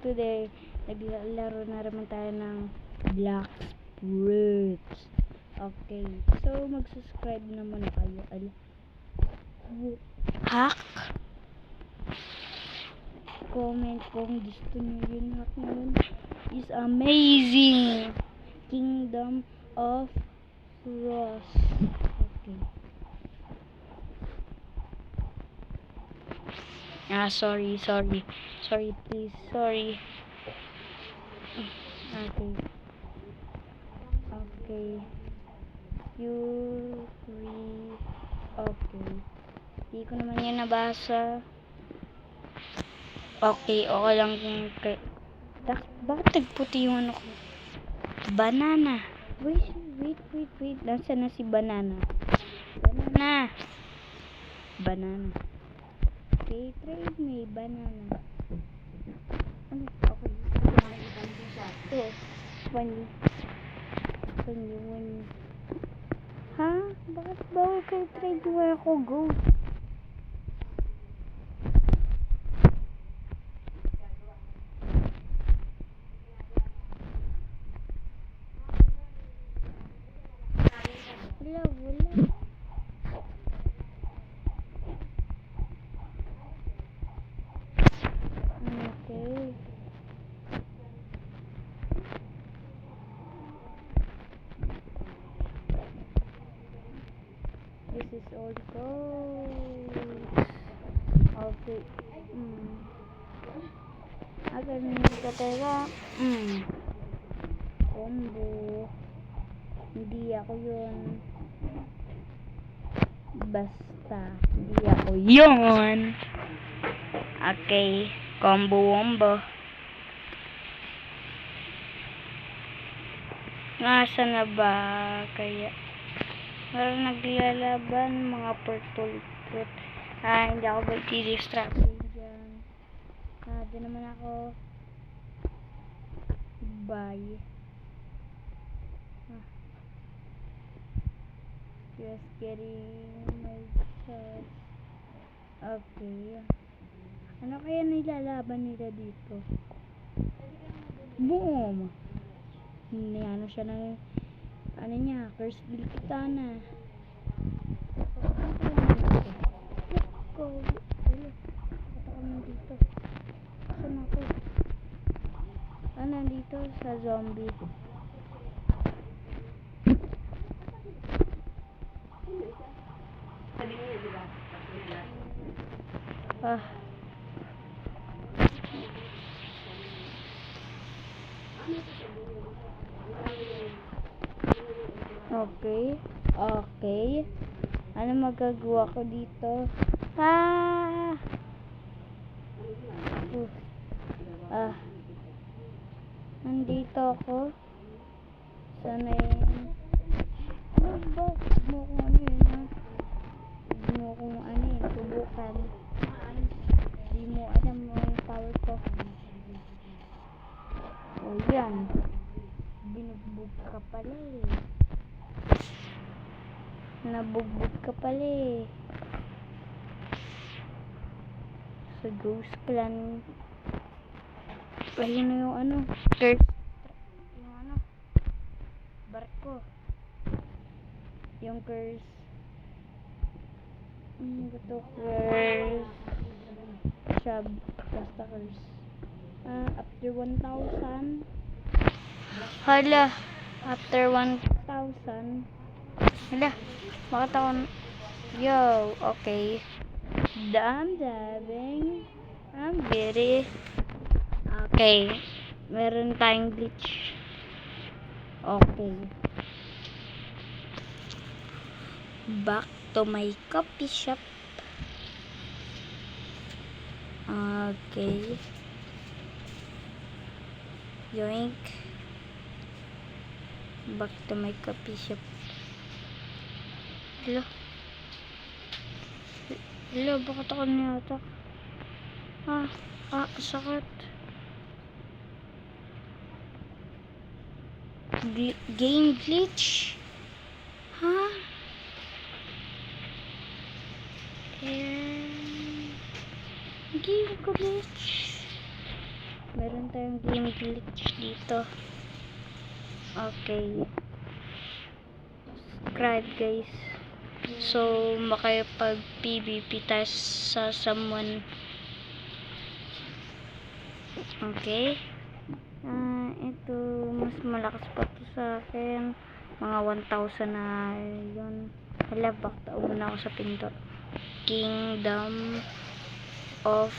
today, naglalaro na naman tayo ng Blox Fruits. Okay, so mag-subscribe na muna kayo. Hack? Comment kung gusto nyo yun. Hack na yun is amazing. Kingdom of Frost. Okay. Sorry, please, sorry. Okay. Okay. Hindi ko naman yan nabasa. Okay lang yung bakit nagputi yung ano ko? Banana. Wait. Nasaan na si Banana? Banana. Okay, trade me. Banana. Ano? Okay. Oh, funny. Ha? Bakit bawal kayo trade where ako go? Wala. Okay. This is all gold. Okay. Teka. Combo. Hindi ako yun. Basta. Hindi ako yun. Okay. Combo-wombo. Nasa na ba? Kaya parang naglalaban mga purple fruit. Hindi ako ba i-distract dyan. Doon naman ako. Bye. Just getting my chest. Okay. Ano kaya nilalaban nila dito? Boom! Ano siya na, ano niya, curse build kitana. Let's go. Dito. Saan ako? Nandito sa zombie. Okay. Ano magagawa ko dito? Nandito ako. Sana yun. Huwag mo kung ano yun, subukan. Hindi mo alam mo yung power ko. Yan. Binugbog ka pala eh. Nabugbog ka pala eh. Sa Ghost Clan. Ayun na yung ano. Curse. Yung ano. Barko. Yung curse. Ito curse. Shab. Basta curse. After 1,000. Hala. After 1,000. Hala. Bakit ako... Yo. Okay. Dabbing. I'm very... Okay. Meron tayong glitch. Okay. Back to my coffee shop. Okay. Yoink. Back to my coffee shop. Hello, bakit ako niyatak? Sakit. Game glitch? Game glitch? Meron tayong game glitch dito. Okay. Subscribe guys. So, makipag PvP tayo sa someone. Okay. Ito, mas malakas pa to sa akin. Mga 1,000 na yun. Hala, bakta muna ako sa pinto. Kingdom of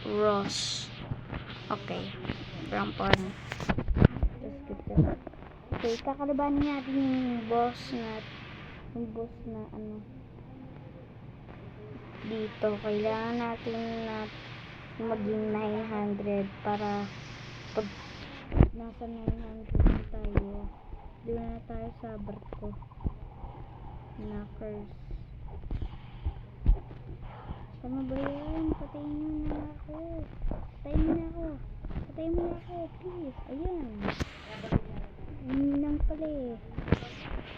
Rose. Okay. Rampon. Let's get that. Okay, kakalabanin natin yung boss na ano dito. Kailangan natin na maging 900 para pag nasa 900 na tayo, doon na tayo sa barko na curse. Tama ba yan? Patayin nyo na ako. Patayin mo na ako. Patayin mo na ako, please. Ayan. Yun lang pala eh.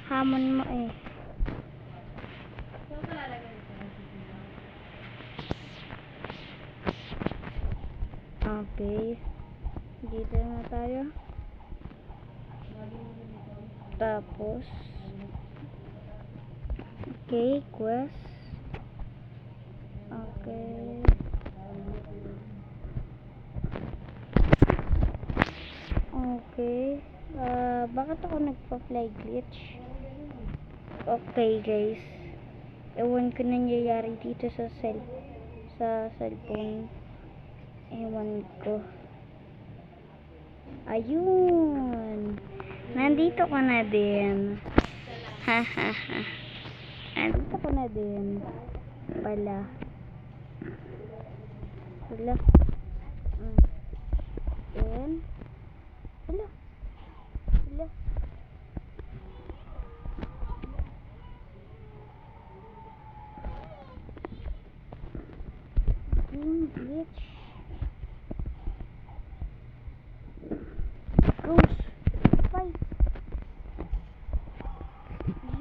Hamon mo eh. Okay. Dito na tayo. Tapos okay, quest. Okay. Okay. Bakit ako nagpa-fly glitch? Okay guys. Ewan ko nangyayari dito sa cellphone. Ewan ko. Ayun. Nandito ko na din. Hahaha. Nandito ko na din. Pala. Hala. And hala. Hala. Game glitch. Ghost fight.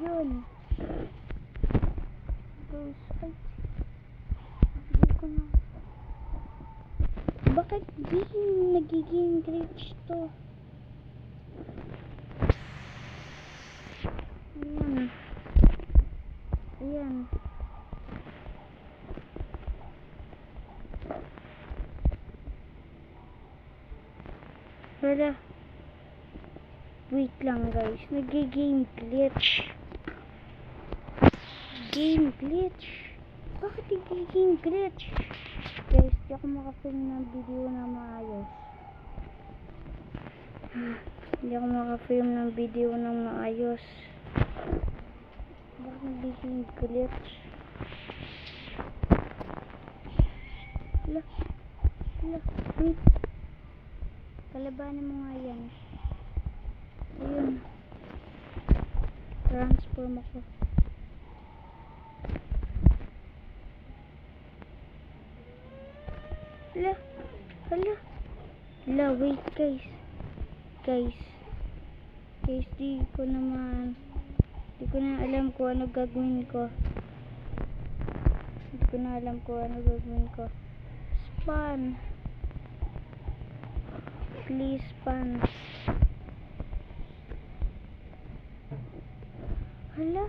Yun. Ghost fight. Hindi ko na. Bakit di nagiging glitch to? Ayan. Ayan. Wala. Wait lang guys. Nagiging glitch. Game glitch. Bakit nagiging glitch? Guys, di ako makafilm ng video na maayos. Hindi ako makafilm ng video ng maayos. Bakit nagiging glitch? Hala. Hala. Wait. Kalabanin mo nga yan. Ayun. Transform ako. Hala. Hala. Hala, wait guys. Guys, di ko na alam kung ano gagawin ko. Spawn. Please spawn. Hala.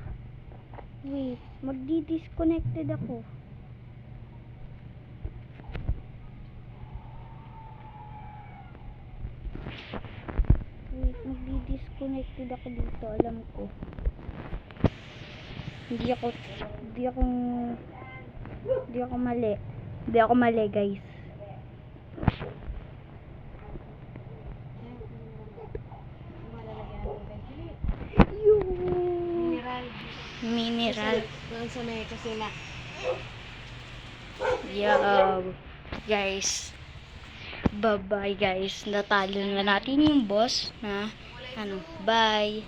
Wait, magdi-disconnected ako. Magdi-disconnected ako dito, alam ko. Hindi ako mali guys. Mineral. Sa may kusina. Yeah, guys. Bye-bye guys. Natalo na natin yung boss na bye.